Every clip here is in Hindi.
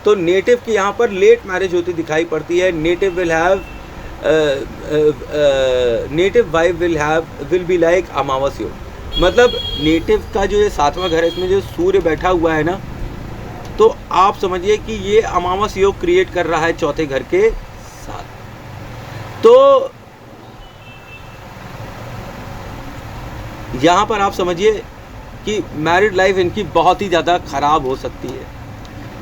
तो नेटिव की यहाँ पर लेट मैरिज होती दिखाई पड़ती है। Native will have native wife will be like अमावस योग, मतलब नेटिव का जो ये 7वां घर है, इसमें जो सूर्य बैठा हुआ है ना, तो आप समझिए कि ये अमावस योग क्रिएट कर रहा है चौथे घर के साथ। तो यहाँ पर आप समझिए कि मैरिड लाइफ इनकी बहुत ही ज़्यादा ख़राब हो सकती है।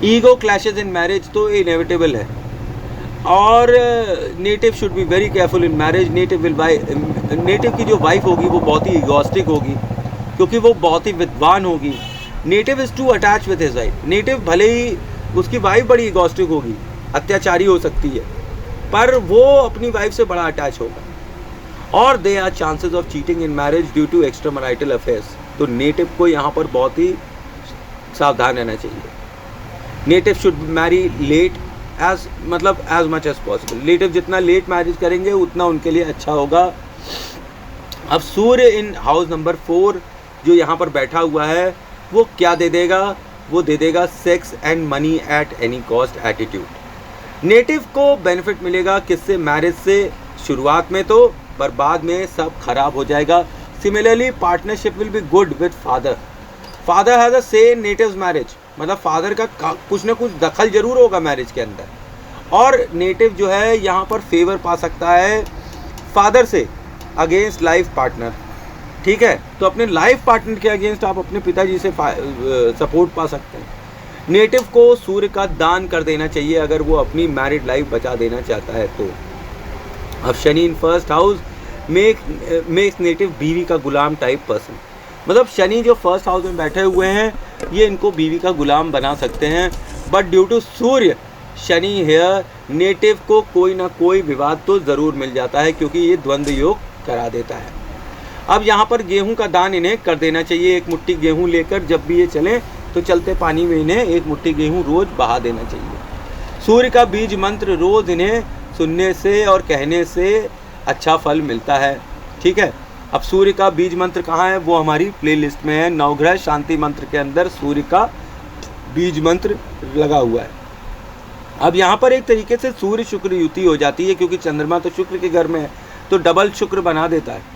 ईगो क्लैशेस इन मैरिज तो इनेविटेबल है, और native should be very careful in marriage. Native की जो वाइफ होगी वो बहुत ही इगोस्टिक होगी, क्योंकि वो बहुत ही विद्वान होगी। Native is to attach with his wife. Native भले ही उसकी वाइफ बड़ी इगोस्टिक होगी, अत्याचारी हो सकती है, पर वो अपनी वाइफ से बड़ा अटैच होगा। और they are chances of cheating in marriage due to extramarital affairs. तो नेटिव को यहाँ पर बहुत ही सावधान रहना चाहिए। Native should marry late as much as possible. Native जितना लेट मैरिज करेंगे उतना उनके लिए अच्छा होगा। अब सूर्य इन हाउस नंबर 4 जो यहाँ पर बैठा हुआ है, वो क्या दे देगा? वो दे देगा sex and money at any cost attitude. Native को बेनिफिट मिलेगा किससे? मैरिज से। शुरुआत में तो, पर बाद में सब खराब हो जाएगा। Similarly partnership will be good with father. Father has a से इन नेटिव्स मैरिज, मतलब फादर का कुछ ना कुछ दखल जरूर होगा मैरिज के अंदर। और नेटिव जो है यहाँ पर फेवर पा सकता है फादर से अगेंस्ट लाइफ पार्टनर। ठीक है, तो अपने लाइफ पार्टनर के अगेंस्ट आप अपने पिताजी से सपोर्ट पा सकते हैं। नेटिव को सूर्य का दान कर देना चाहिए अगर वो अपनी मैरिड लाइफ बचा देना चाहता है तो। अब Shani in first house makes native बीवी का गुलाम टाइप पर्सन। मतलब शनि जो फर्स्ट हाउस में बैठे हुए हैं, ये इनको बीवी का गुलाम बना सकते हैं। But due to Surya Shani here, native को कोई ना कोई विवाद तो ज़रूर मिल जाता है, क्योंकि ये द्वंद्व योग करा देता है। अब यहाँ पर गेहूं का दान इन्हें कर देना चाहिए। एक मुट्ठी गेहूं लेकर जब भी ये चलें तो चलते पानी में इन्हें एक मुट्ठी गेहूं रोज़ बहा देना चाहिए। सूर्य का बीज मंत्र रोज़ इन्हें सुनने से और कहने से अच्छा फल मिलता है। ठीक है, अब सूर्य का बीज मंत्र कहाँ है? वो हमारी प्लेलिस्ट में है। नवग्रह शांति मंत्र के अंदर सूर्य का बीज मंत्र लगा हुआ है। अब यहाँ पर एक तरीके से सूर्य शुक्र युति हो जाती है, क्योंकि चंद्रमा तो शुक्र के घर में है, तो डबल शुक्र बना देता है।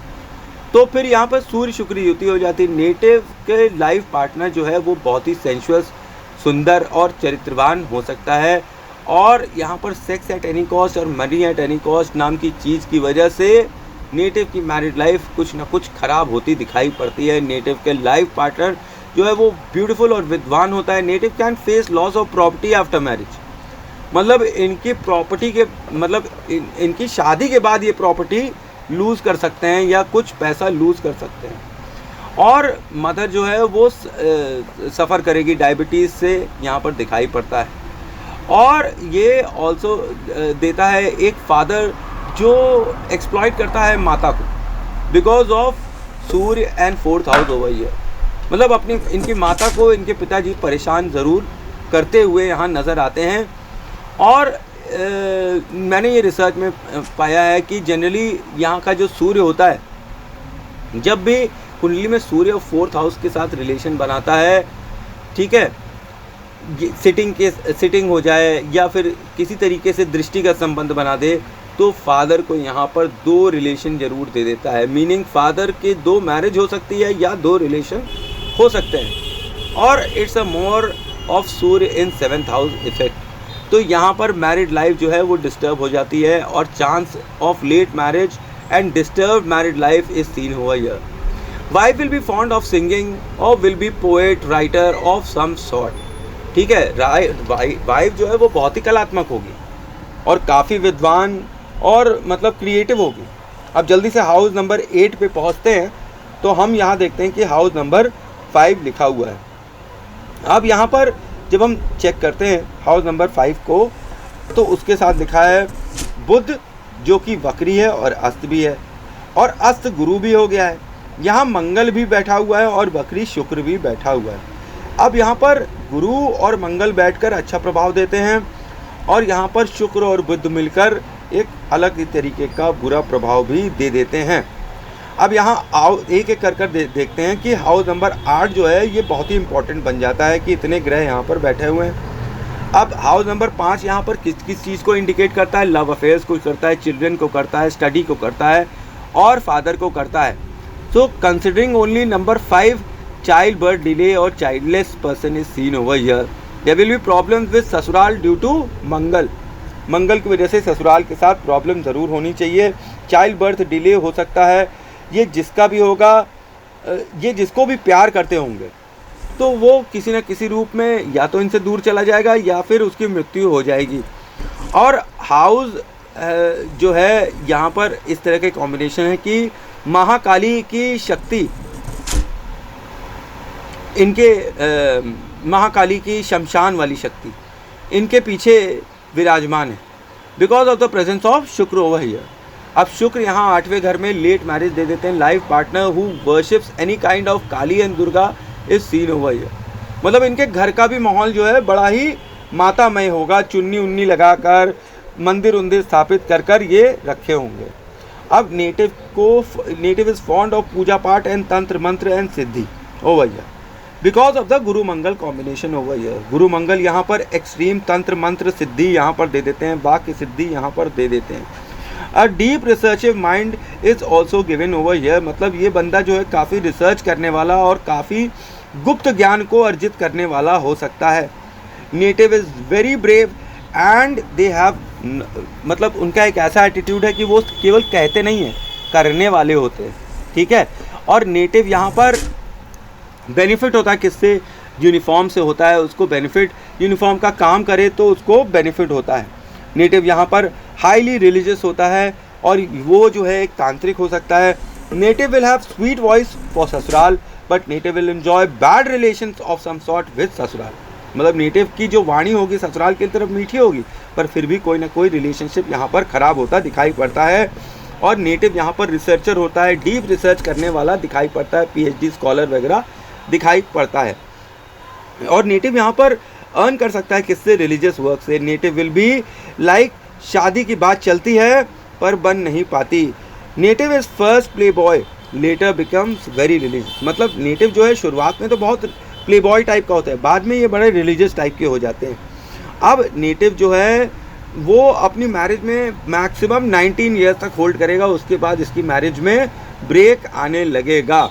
तो फिर यहाँ पर सूर्य शुक्र युति हो जाती है। नेटिव के लाइफ पार्टनर जो है वो बहुत ही सेंशुअस, सुंदर और चरित्रवान हो सकता है। और यहाँ पर सेक्स एट एनी कॉस्ट और मनी एट एनी कॉस्ट नाम की चीज़ की वजह से नेटिव की मैरिड लाइफ कुछ ना कुछ ख़राब होती दिखाई पड़ती है। नेटिव के लाइफ पार्टनर जो है वो ब्यूटीफुल और विद्वान होता है। Native can face loss of property after marriage, मतलब इनकी प्रॉपर्टी के इनकी शादी के बाद ये प्रॉपर्टी लूज़ कर सकते हैं या कुछ पैसा लूज़ कर सकते हैं। और मदर जो है वो सफ़र करेगी डायबिटीज़ से, यहाँ पर दिखाई पड़ता है। और ये ऑल्सो देता है एक फादर जो एक्सप्लॉइट करता है माता को, because of Surya and 4th house over here. मतलब अपनी इनकी माता को इनके पिताजी परेशान ज़रूर करते हुए यहाँ नज़र आते हैं। और मैंने ये रिसर्च में पाया है कि जनरली यहाँ का जो सूर्य होता है, जब भी कुंडली में सूर्य 4th हाउस के साथ रिलेशन बनाता है, ठीक है, सिटिंग हो जाए या फिर किसी तरीके से दृष्टि का संबंध बना दे, तो फादर को यहाँ पर 2 रिलेशन ज़रूर दे देता है। मीनिंग फादर के 2 मैरिज हो सकती है या 2 रिलेशन हो सकते हैं। और it's a more of Surya in 7th house effect. तो यहाँ पर मैरिड लाइफ जो है वो डिस्टर्ब हो जाती है, और chance of late marriage and disturb married life is seen हुआ here. Wife will be fond of singing और will be poet writer of some sort. ठीक है, वाइफ जो है वो बहुत ही कलात्मक होगी और काफ़ी विद्वान और मतलब क्रिएटिव होगी। अब जल्दी से हाउस नंबर 8 पे पहुँचते हैं, तो हम यहाँ देखते हैं कि हाउस नंबर 5 लिखा हुआ है। अब यहाँ पर जब हम चेक करते हैं हाउस नंबर 5 को, तो उसके साथ लिखा है बुध, जो कि वक्री है और अस्त भी है, और अस्त गुरु भी हो गया है। यहाँ मंगल भी बैठा हुआ है और वक्री शुक्र भी बैठा हुआ है। अब यहाँ पर गुरु और मंगल बैठकर अच्छा प्रभाव देते हैं, और यहाँ पर शुक्र और बुध मिलकर एक अलग तरीके का बुरा प्रभाव भी दे देते हैं। अब यहाँ आओ एक एक कर देखते हैं कि हाउस नंबर 8 जो है ये बहुत ही इंपॉर्टेंट बन जाता है कि इतने ग्रह यहाँ पर बैठे हुए हैं। अब हाउस नंबर 5 यहाँ पर किस किस चीज़ को इंडिकेट करता है? लव अफेयर्स को करता है, चिल्ड्रन को करता है, स्टडी को करता है और फादर को करता है. So considering only number 5, child birth delay और childless person is seen over here. There will be problems with ससुराल ड्यू टू मंगल. मंगल की वजह से ससुराल के साथ प्रॉब्लम ज़रूर होनी चाहिए. चाइल्ड बर्थ डिले हो सकता है. ये जिसका भी होगा, ये जिसको भी प्यार करते होंगे तो वो किसी न किसी रूप में या तो इनसे दूर चला जाएगा या फिर उसकी मृत्यु हो जाएगी. और हाउस जो है यहाँ पर इस तरह के कॉम्बिनेशन है कि महाकाली की शक्ति इनके महाकाली की शमशान वाली शक्ति इनके पीछे विराजमान है because of the presence of शुक्र ओवर हियर. अब शुक्र यहाँ 8वें घर में लेट मैरिज दे देते हैं. Life partner who worships any kind of Kali and Durga is seen over here. मतलब इनके घर का भी माहौल जो है बड़ा ही मातामय होगा. चुन्नी उन्नी लगाकर मंदिर उन्दिर स्थापित कर कर ये रखे होंगे. अब नेटिव इज फॉन्ड ऑफ पूजा पाठ एंड तंत्र मंत्र and Siddhi over here because of the Guru Mangal combination over here. गुरु मंगल यहाँ पर एक्सट्रीम तंत्र मंत्र सिद्धि यहाँ पर दे देते हैं, वाक्य सिद्धि यहाँ पर दे देते हैं. A deep research mind is also given over here. मतलब ये बंदा जो है काफ़ी रिसर्च करने वाला और काफ़ी गुप्त ज्ञान को अर्जित करने वाला हो सकता है. Native is very brave and they have, मतलब उनका एक ऐसा एटीट्यूड है कि वो केवल कहते नहीं हैं, करने वाले होते हैं. ठीक है. और नेटिव यहाँ पर बेनिफिट होता है किससे? यूनिफॉर्म से होता है. उसको बेनिफिट, यूनिफॉर्म का काम करे तो उसको बेनिफिट होता है. नेटिव यहाँ पर हाईली रिलीजियस होता है और वो जो है एक तांत्रिक हो सकता है. Native will have sweet voice for ससुराल but native will enjoy bad relations of some sort with ससुराल. मतलब नेटिव की जो वाणी होगी ससुराल की तरफ मीठी होगी पर फिर भी कोई ना कोई रिलेशनशिप यहाँ पर ख़राब होता दिखाई पड़ता है. और नेटिव यहाँ पर रिसर्चर होता है, डीप रिसर्च करने वाला दिखाई पड़ता है, PhD स्कॉलर वगैरह दिखाई पड़ता है. और नेटिव यहाँ पर अर्न कर सकता है किससे? रिलीजियस वर्क से. नेटिव विल बी लाइक शादी की बात चलती है पर बन नहीं पाती. Native is first playboy later becomes very religious. मतलब नेटिव जो है शुरुआत में तो बहुत प्ले बॉय टाइप का होता है, बाद में ये बड़े रिलीजियस टाइप के हो जाते हैं. अब नेटिव जो है वो अपनी मैरिज में मैक्सिमम 19 ईयर्स तक होल्ड करेगा, उसके बाद इसकी मैरिज में ब्रेक आने लगेगा.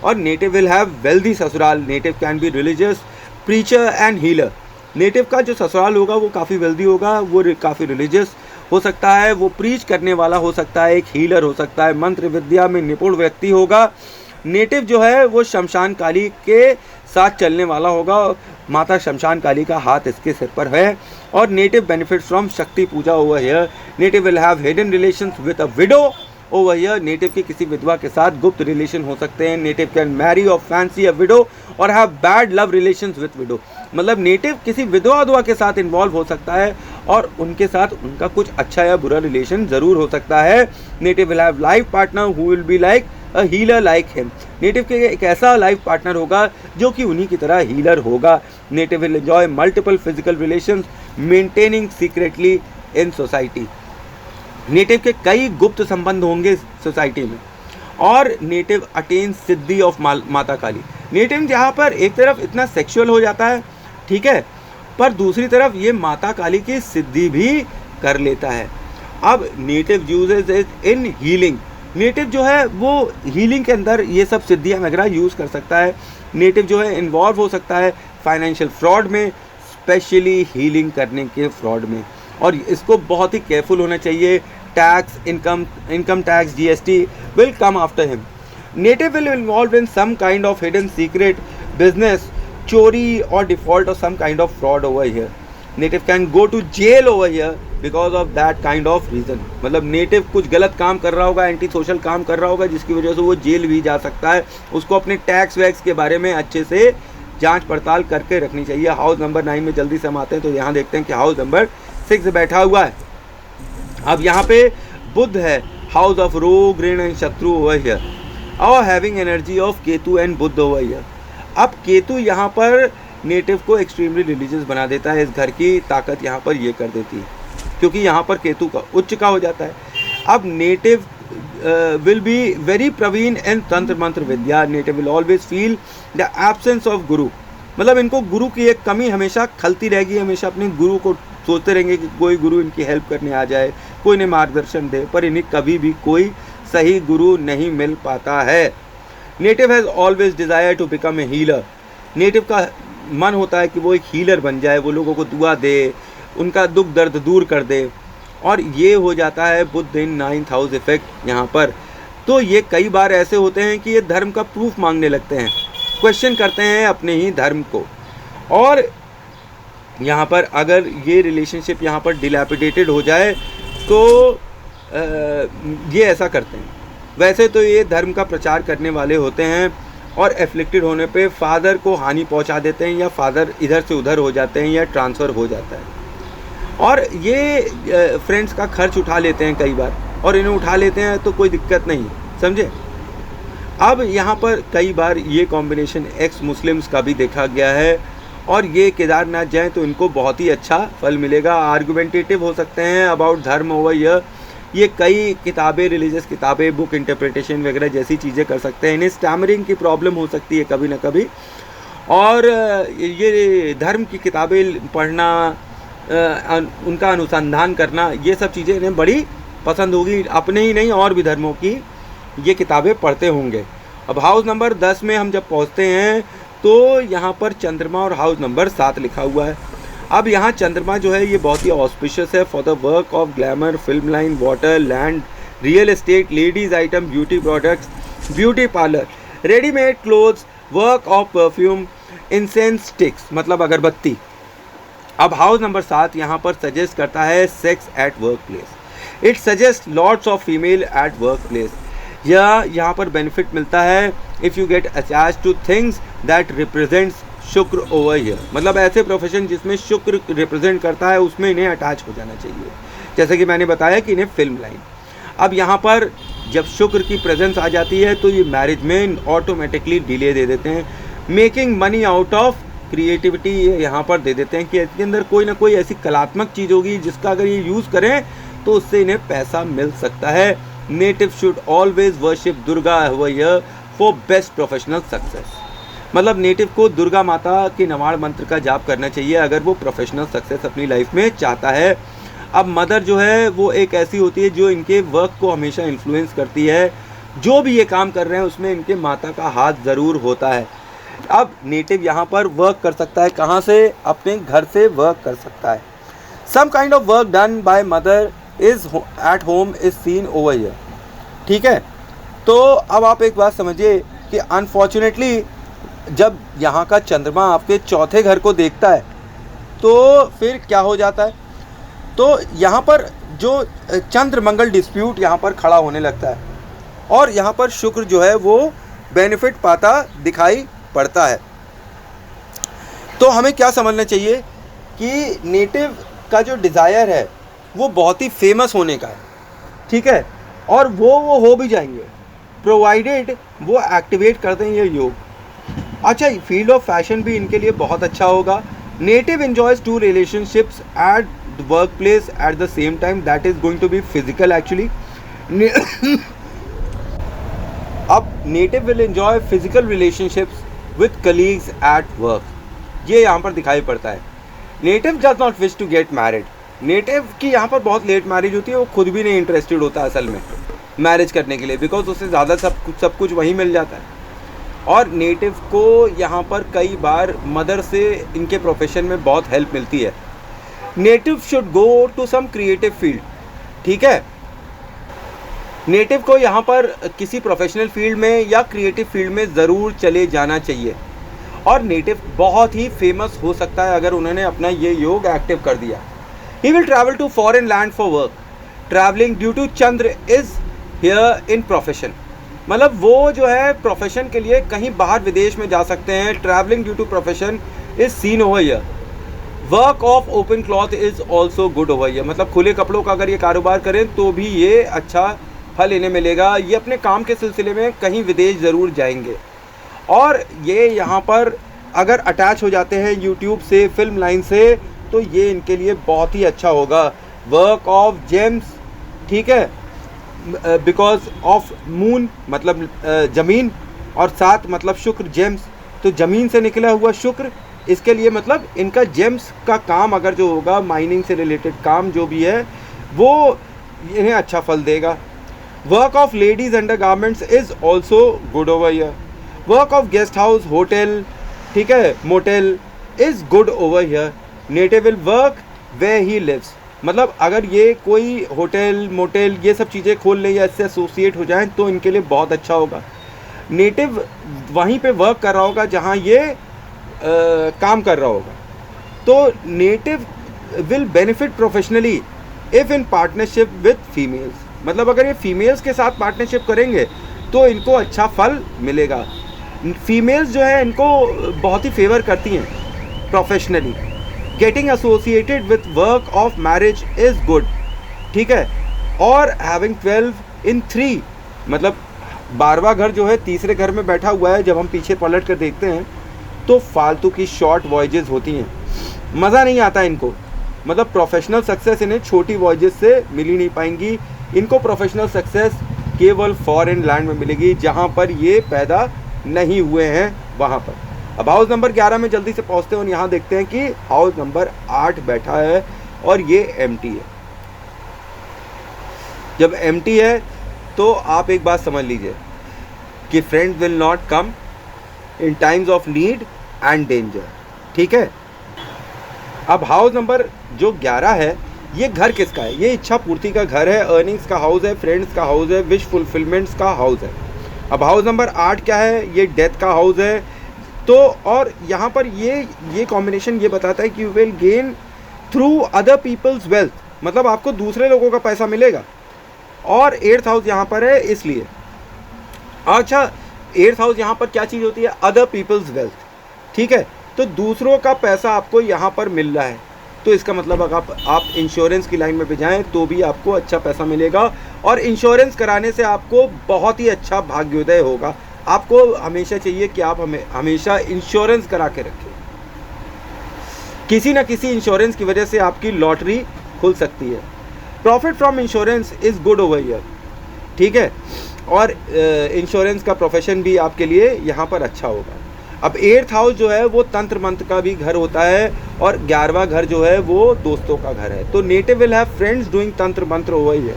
और नेटिव विल हैव वेल्दी ससुराल. Native can be religious, preacher and healer. Native का जो ससुराल होगा वो काफ़ी वेल्दी होगा, वो काफ़ी रिलीजियस हो सकता है, वो प्रीच करने वाला हो सकता है, एक हीलर हो सकता है, मंत्र विद्या में निपुण व्यक्ति होगा. नेटिव जो है वो शमशान काली के साथ चलने वाला होगा. माता शमशान काली का हाथ इसके सिर पर है. और नेटिव बेनिफिट्स फ्रॉम शक्ति पूजा over here. Native will have hidden relations with a widow over here. Native की किसी विधवा के साथ गुप्त रिलेशन हो सकते हैं. नेटिव कैन मैरी और फैंसी अ विडो और have bad love relations with window. मतलब नेटिव किसी विधवा के साथ इन्वॉल्व हो सकता है और उनके साथ उनका कुछ अच्छा या बुरा रिलेशन ज़रूर हो सकता है. Native will have life partner who will be like a healer like him. Native के एक ऐसा लाइफ पार्टनर होगा जो कि उन्हीं की तरह हीलर होगा. Native will enjoy multiple physical relations maintaining secretly in society. Native के कई गुप्त संबंध होंगे सोसाइटी में. और नेटिव अटेन सिद्धि ऑफ माता काली. नेटिव यहाँ पर एक तरफ इतना सेक्सुअल हो जाता है, ठीक है, पर दूसरी तरफ ये माता काली की सिद्धि भी कर लेता है. अब native uses it in healing. Native जो है वो हीलिंग के अंदर ये सब सिद्धियाँ वगैरह यूज़ कर सकता है. नेटिव जो है इन्वॉल्व हो सकता है फाइनेंशियल फ्रॉड में, स्पेशली हीलिंग करने के फ्रॉड में. और इसको बहुत ही केयरफुल होना चाहिए. Tax, income tax, GST will come after him. Native will involve in some kind of hidden secret business, चोरी और डिफॉल्ट और some kind of fraud over here. Native can go to jail over here because of that kind of reason. मतलब नेटिव कुछ गलत काम कर रहा होगा, एंटी सोशल काम कर रहा होगा जिसकी वजह से वो जेल भी जा सकता है. उसको अपने टैक्स वैक्स के बारे में अच्छे से जांच पड़ताल करके रखनी चाहिए. हाउस नंबर 9 में जल्दी से हम आते हैं तो यहाँ देखते हैं कि हाउस नंबर 6 बैठा हुआ है. अब यहाँ पे बुध है, हाउस ऑफ रोग, rin and shatru over here, और having energy of Ketu and Budh over here. अब केतु यहाँ पर नेटिव को एक्सट्रीमली रिलीजियस बना देता है. इस घर की ताकत यहाँ पर ये कर देती है क्योंकि यहाँ पर केतु का उच्च का हो जाता है. अब नेटिव विल बी वेरी प्रवीण इन तंत्र मंत्र विद्या. Native will always feel the absence of guru. मतलब इनको गुरु की एक कमी हमेशा खलती रहेगी, हमेशा अपने गुरु को सोचते रहेंगे कि कोई गुरु इनकी हेल्प करने आ जाए, कोई इन्हें मार्गदर्शन दे, पर इन्हें कभी भी कोई सही गुरु नहीं मिल पाता है। Native has always desire to become a healer. Native का मन होता है कि वो एक हीलर बन जाए, वो लोगों को दुआ दे, उनका दुख दर्द दूर कर दे, और ये हो जाता है बुद्ध इन 9th हाउस इफेक्ट यहाँ पर। तो ये कई बार ऐसे होते हैं कि ये धर्म का प्रूफ मांगने लगते हैं, क्वेश्चन करते हैं अपने ही धर्म को, और यहाँ पर अगर ये रिलेशनशिप यहाँ पर डिलैपिडेटेड हो जाए तो ये ऐसा करते हैं। वैसे तो ये धर्म का प्रचार करने वाले होते हैं और एफ्लिक्टेड होने पे फादर को हानि पहुंचा देते हैं, या फादर इधर से उधर हो जाते हैं, या ट्रांसफ़र हो जाता है, और ये फ्रेंड्स का खर्च उठा लेते हैं कई बार, और इन्हें उठा लेते हैं तो कोई दिक्कत नहीं, समझे। अब यहाँ पर कई बार ये कॉम्बिनेशन एक्स मुस्लिम्स का भी देखा गया है, और ये केदारनाथ जाएँ तो इनको बहुत ही अच्छा फल मिलेगा। आर्गुमेंटेटिव हो सकते हैं अबाउट धर्म ओवर हियर, ये कई किताबें, रिलीजियस किताबें, बुक इंटरप्रिटेशन वगैरह जैसी चीज़ें कर सकते हैं। इन्हें स्टैमरिंग की प्रॉब्लम हो सकती है कभी ना कभी, और ये धर्म की किताबें पढ़ना, उनका अनुसंधान करना, ये सब चीज़ें इन्हें बड़ी पसंद होगी। अपने ही नहीं और भी धर्मों की ये किताबें पढ़ते होंगे। अब हाउस नंबर 10 में हम जब पहुँचते हैं तो यहाँ पर चंद्रमा और हाउस नंबर 7 लिखा हुआ है। अब यहाँ चंद्रमा जो है ये बहुत ही ऑस्पिशियस है for the work of glamour, film line, water, land, real estate, ladies item, beauty products, beauty parlour, readymade clothes, work of perfume, incense sticks मतलब अगरबत्ती। अब हाउस नंबर 7 यहाँ पर सजेस्ट करता है sex at work place. It suggest lots of female at work place. या यहाँ पर बेनिफिट मिलता है if you get attach two things that represents शुक्र ओवर हियर, मतलब ऐसे प्रोफेशन जिसमें शुक्र रिप्रेजेंट करता है उसमें इन्हें अटैच हो जाना चाहिए। जैसे कि मैंने बताया कि इन्हें फिल्म लाइन। अब यहाँ पर जब शुक्र की प्रेजेंस आ जाती है तो ये मैरिज में ऑटोमेटिकली डिले दे देते हैं। Making money out of creativity यहाँ पर दे देते हैं कि इसके अंदर कोई ना कोई ऐसी कलात्मक चीज़ होगी जिसका अगर ये यूज़ करें तो उससे इन्हें पैसा मिल सकता है। Native should always worship Durga over here for best professional success, मतलब नेटिव को दुर्गा माता के नवाड़ मंत्र का जाप करना चाहिए अगर वो प्रोफेशनल सक्सेस अपनी लाइफ में चाहता है। अब मदर जो है वो एक ऐसी होती है जो इनके वर्क को हमेशा इन्फ्लुएंस करती है, जो भी ये काम कर रहे हैं उसमें इनके माता का हाथ ज़रूर होता है। अब नेटिव यहाँ पर वर्क कर सकता है, कहाँ से? अपने घर से वर्क कर सकता है। Some kind of work done by mother is at home is seen over here, ठीक है। तो अब आप एक बात समझिए कि अनफॉर्चुनेटली जब यहाँ का चंद्रमा आपके चौथे घर को देखता है तो फिर क्या हो जाता है, तो यहाँ पर जो चंद्र मंगल डिस्प्यूट यहाँ पर खड़ा होने लगता है, और यहाँ पर शुक्र जो है वो बेनिफिट पाता दिखाई पड़ता है। तो हमें क्या समझना चाहिए कि नेटिव का जो डिज़ायर है वो बहुत ही फेमस होने का है, ठीक है, और वो हो भी जाएंगे प्रोवाइडेड वो एक्टिवेट करते हैं ये योग। अच्छा, फील्ड ऑफ फैशन भी इनके लिए बहुत अच्छा होगा। Native enjoys 2 relationships at the work place at the same time, that is going to be physical actually. अब native will enjoy physical relationships with colleagues at work, ये यहाँ पर दिखाई पड़ता है। Native does not wish to get married, native की यहाँ पर बहुत लेट मैरिज होती है, वो खुद भी नहीं इंटरेस्टेड होता असल में मैरिज करने के लिए, बिकॉज उससे ज़्यादा सब कुछ वहीं मिल जाता है। और नेटिव को यहाँ पर कई बार मदर से इनके प्रोफेशन में बहुत हेल्प मिलती है। Native should go to some creative field, ठीक है। नेटिव को यहाँ पर किसी प्रोफेशनल फील्ड में या क्रिएटिव फील्ड में ज़रूर चले जाना चाहिए, और नेटिव बहुत ही फेमस हो सकता है अगर उन्होंने अपना ये योग एक्टिव कर दिया। He will travel to foreign land for work, travelling due to Chandra is here in profession, मतलब वो जो है प्रोफेशन के लिए कहीं बाहर विदेश में जा सकते हैं। Travelling due to profession is seen over here. Work of open cloth is also good over here, मतलब खुले कपड़ों का अगर ये कारोबार करें तो भी ये अच्छा फल इन्हें मिलेगा। ये अपने काम के सिलसिले में कहीं विदेश ज़रूर जाएंगे, और ये यहाँ पर अगर अटैच हो जाते हैं यूट्यूब से, फिल्म लाइन से, तो ये इनके लिए बहुत ही अच्छा होगा। वर्क ऑफ जेम्स, ठीक है, बिकॉज ऑफ मून मतलब ज़मीन, और 7 मतलब शुक्र, जेम्स तो ज़मीन से निकला हुआ शुक्र, इसके लिए मतलब इनका जेम्स का काम अगर जो होगा, माइनिंग से रिलेटेड काम जो भी है, वो इन्हें अच्छा फल देगा। Work of ladies under garments is also good over here. Work of guest house, hotel, ठीक है, motel is good over here. Native will work way he lives. मतलब अगर ये कोई होटल, मोटेल, ये सब चीज़ें खोल ले या इससे एसोसिएट हो जाएं तो इनके लिए बहुत अच्छा होगा। नेटिव वहीं पे वर्क कर रहा होगा जहाँ ये काम कर रहा होगा। तो native will benefit professionally if in partnership with females. मतलब अगर ये फीमेल्स के साथ पार्टनरशिप करेंगे तो इनको अच्छा फल मिलेगा। फीमेल्स जो है इनको बहुत ही फेवर करती हैं professionally. Getting associated with work of marriage is good, ठीक है। और हैविंग 12 in 3, मतलब 12वां घर जो है तीसरे घर में बैठा हुआ है। जब हम पीछे पलट कर देखते हैं तो फालतू की शॉर्ट वॉयजेस होती हैं, मज़ा नहीं आता इनको। मतलब प्रोफेशनल सक्सेस इन्हें छोटी वॉयजेस से मिल ही नहीं पाएंगी। इनको प्रोफेशनल सक्सेस केवल फॉरेन लैंड में मिलेगी जहाँ पर ये पैदा नहीं हुए हैं वहाँ पर। अब हाउस नंबर 11 में जल्दी से पहुँचते हैं और यहाँ देखते हैं कि हाउस नंबर 8 बैठा है और ये एम्प्टी है। जब एम्प्टी है तो आप एक बात समझ लीजिए कि friends will not come in times of need and danger, ठीक है। अब हाउस नंबर जो 11 है ये घर किसका है? ये इच्छा पूर्ति का घर है, अर्निंग्स का हाउस है, फ्रेंड्स का हाउस है, विश फुलफिलमेंट्स का हाउस है। अब हाउस नंबर 8 क्या है? ये डेथ का हाउस है। तो और यहाँ पर ये कॉम्बिनेशन ये बताता है कि you will gain through other people's wealth, मतलब आपको दूसरे लोगों का पैसा मिलेगा। और 8th हाउस यहाँ पर है इसलिए। अच्छा, 8th हाउस यहाँ पर क्या चीज़ होती है? अदर पीपल्स वेल्थ, ठीक है। तो दूसरों का पैसा आपको यहाँ पर मिल रहा है, तो इसका मतलब अगर आप इंश्योरेंस की लाइन में भी जाएँ तो भी आपको अच्छा पैसा मिलेगा। और इंश्योरेंस कराने से आपको बहुत ही अच्छा भाग्योदय होगा। आपको हमेशा चाहिए कि आप हमेशा इंश्योरेंस करा के रखें। किसी न किसी इंश्योरेंस की वजह से आपकी लॉटरी खुल सकती है। Profit from insurance is good over here, ठीक है। और इंश्योरेंस का प्रोफेशन भी आपके लिए यहाँ पर अच्छा होगा। अब 8th हाउस जो है वो तंत्र मंत्र का भी घर होता है और 11वां घर जो है वो दोस्तों का घर है। तो native will have friends doing तंत्र मंत्र ओवर हियर।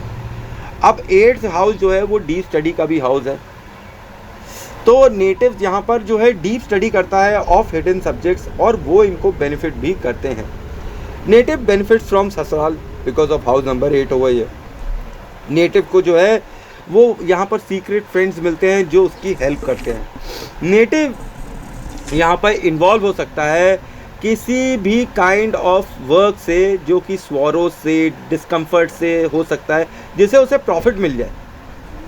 अब 8th हाउस जो है वो डीप स्टडी का भी हाउस है। तो नेटिव यहाँ पर जो है डीप स्टडी करता है ऑफ हिडन सब्जेक्ट्स और वो इनको बेनिफिट भी करते हैं। नेटिव बेनिफिट्स फ्रॉम ससुराल because of house number 8 over here. Native को जो है वो यहाँ पर सीक्रेट फ्रेंड्स मिलते हैं जो उसकी हेल्प करते हैं। नेटिव यहाँ पर इन्वॉल्व हो सकता है किसी भी काइंड ऑफ वर्क से जो कि स्वरों से, डिस्कम्फर्ट से हो सकता है, जिससे उसे प्रॉफिट मिल जाए,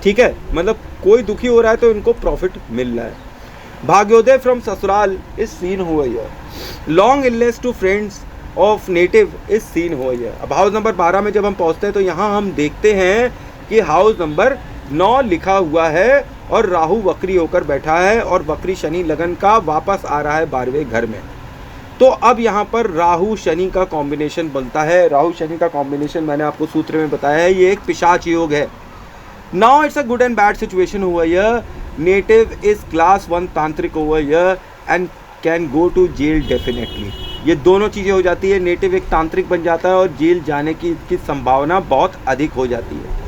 ठीक है। मतलब कोई दुखी हो रहा है तो इनको प्रॉफिट मिल रहा है। भाग्योदय फ्रॉम ससुराल इज सीन हुआ here. Long illness to friends of native is seen हुआ हियर। अब हाउस नंबर 12 में जब हम पहुँचते हैं तो यहाँ हम देखते हैं कि हाउस नंबर 9 लिखा हुआ है और राहु वक्री होकर बैठा है और वक्री शनि लगन का वापस आ रहा है 12वें घर में। तो अब यहाँ पर राहु शनि का कॉम्बिनेशन बनता है। राहु शनि का कॉम्बिनेशन मैंने आपको सूत्र में बताया है, ये एक पिशाच योग है। Now it's a good and bad situation हुआ here. Native is class 1 tantrik हुआ here and can go to jail definitely. ये दोनों चीज़ें हो जाती है। नेटिव एक तांत्रिक बन जाता है और जेल जाने की संभावना बहुत अधिक हो जाती है।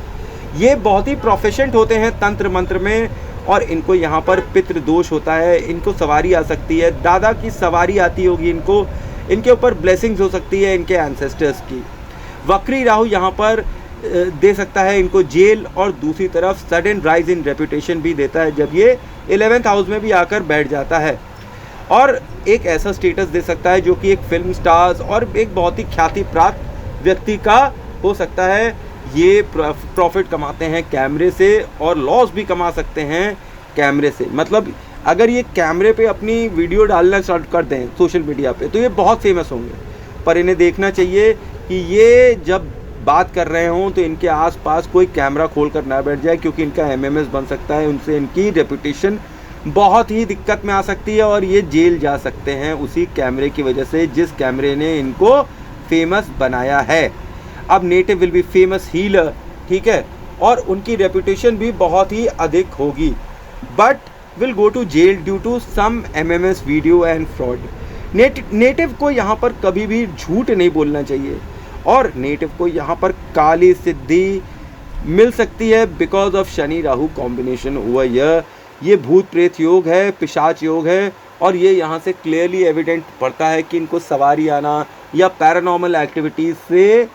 ये बहुत ही प्रोफेशेंट होते हैं तंत्र मंत्र में और इनको यहाँ पर पितृ दोष होता है। इनको सवारी आ सकती है, दादा की सवारी आती होगी इनको, इनके ऊपर ब्लेसिंग्स हो सकती है इनके एंसेस्टर्स की। वक्री राहु यहाँ पर दे सकता है इनको जेल और दूसरी तरफ सडन राइज इन रेपुटेशन भी देता है जब ये 11th हाउस में भी आकर बैठ जाता है। और एक ऐसा स्टेटस दे सकता है जो कि एक फिल्म स्टार्स और एक बहुत ही ख्याति प्राप्त व्यक्ति का हो सकता है। ये प्रॉफिट कमाते हैं कैमरे से और लॉस भी कमा सकते हैं कैमरे से। मतलब अगर ये कैमरे पे अपनी वीडियो डालना स्टार्ट कर दें सोशल मीडिया पे तो ये बहुत फेमस होंगे। पर इन्हें देखना चाहिए कि ये जब बात कर रहे हों तो इनके आसपास कोई कैमरा खोल कर ना बैठ जाए, क्योंकि इनका एमएमएस बन सकता है। उनसे इनकी रेपुटेशन बहुत ही दिक्कत में आ सकती है और ये जेल जा सकते हैं उसी कैमरे की वजह से जिस कैमरे ने इनको फेमस बनाया है। अब native will B famous healer, ठीक है, और उनकी रेपुटेशन भी बहुत ही अधिक होगी, but will go to jail due to some MMS video and fraud. Native को यहाँ पर कभी भी झूठ नहीं बोलना चाहिए, और नेटिव को यहाँ पर काली सिद्धि मिल सकती है because of Shani Rahu combination हुआ। ये भूत प्रेत योग है, पिशाच योग है, और ये यहाँ से क्लियरली एविडेंट पड़ता है कि इनको सवारी आना या पैरानॉर्मल एक्टिविटीज़ से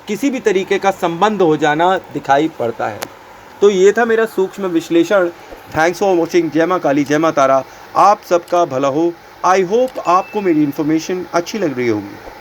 किसी भी तरीके का संबंध हो जाना दिखाई पड़ता है। तो ये था मेरा सूक्ष्म विश्लेषण। Thanks for watching. जय माँ काली, जय माँ तारा। आप सबका भला हो। आई होप आपको मेरी इन्फॉर्मेशन अच्छी लग रही होगी।